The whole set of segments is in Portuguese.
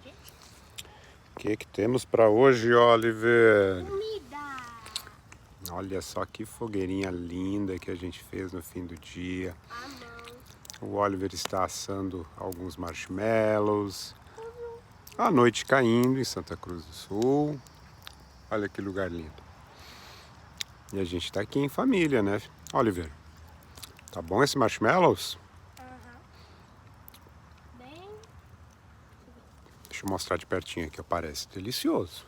Pode ir? O que temos para hoje, Oliver? Comida! Olha só que fogueirinha linda que a gente fez no fim do dia. A mão. O Oliver está assando alguns marshmallows. A noite caindo em Santa Cruz do Sul. Olha que lugar lindo. E a gente está aqui em família, né, Oliver? Tá bom esse marshmallows? Bem... Deixa eu mostrar de pertinho aqui, ó. Parece delicioso.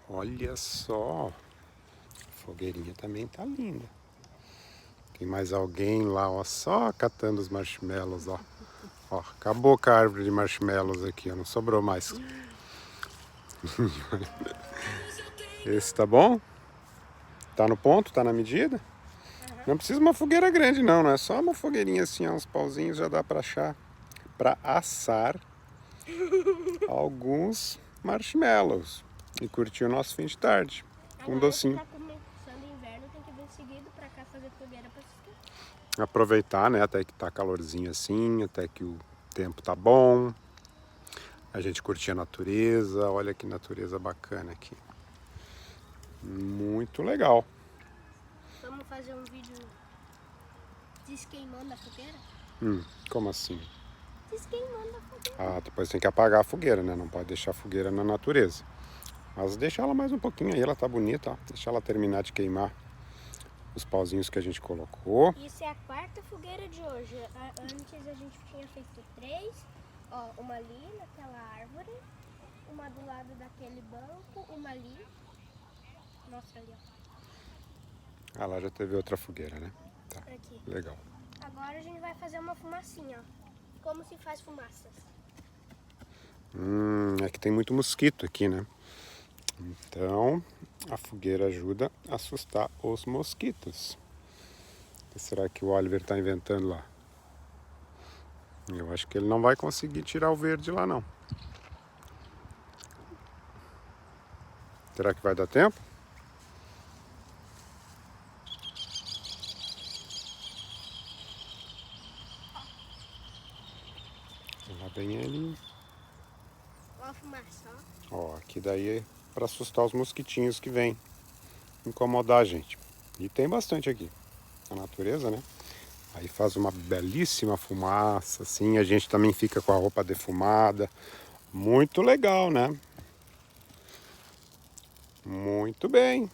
Olha só. A fogueirinha também tá linda. Tem mais alguém lá, ó, só catando os marshmallows, ó. Ó, acabou com a árvore de marshmallows aqui, ó, não sobrou mais. Esse tá bom? Tá no ponto? Tá na medida? Não precisa uma fogueira grande não, é só uma fogueirinha assim, ó, uns pauzinhos já dá pra achar, pra assar alguns marshmallows e curtir o nosso fim de tarde com um docinho. Tá começando o inverno, tem que vir seguido pra cá fazer fogueira pra se esquentar. Aproveitar, né, até que tá calorzinho assim, até que o tempo tá bom. A gente curtir a natureza, olha que natureza bacana aqui. Muito legal. Vamos fazer um vídeo desqueimando a fogueira? Como assim? Desqueimando a fogueira. Ah, depois tem que apagar a fogueira, né? Não pode deixar a fogueira na natureza. Mas deixa ela mais um pouquinho aí, ela tá bonita, ó. Deixa ela terminar de queimar os pauzinhos que a gente colocou. Isso é a quarta fogueira de hoje. Antes a gente tinha feito 3. Ó, uma ali naquela árvore, uma do lado daquele banco, uma ali. Nossa, ali, ó. Ah, lá já teve outra fogueira, né? Tá, Aqui. legal. Agora a gente vai fazer uma fumacinha, ó. Como se faz fumaças. É que tem muito mosquito aqui, né? Então, a fogueira ajuda a assustar os mosquitos. O que será que o Oliver tá inventando lá? Eu acho que ele não vai conseguir tirar o verde lá, não. Será que vai dar tempo? Lá vem ele. Ó a fumaça, ó. Ó, aqui daí é para assustar os mosquitinhos que vêm incomodar a gente. E tem bastante aqui, na natureza, né? Aí faz uma belíssima fumaça, assim, a gente também fica com a roupa defumada. Muito legal, né? Muito bem.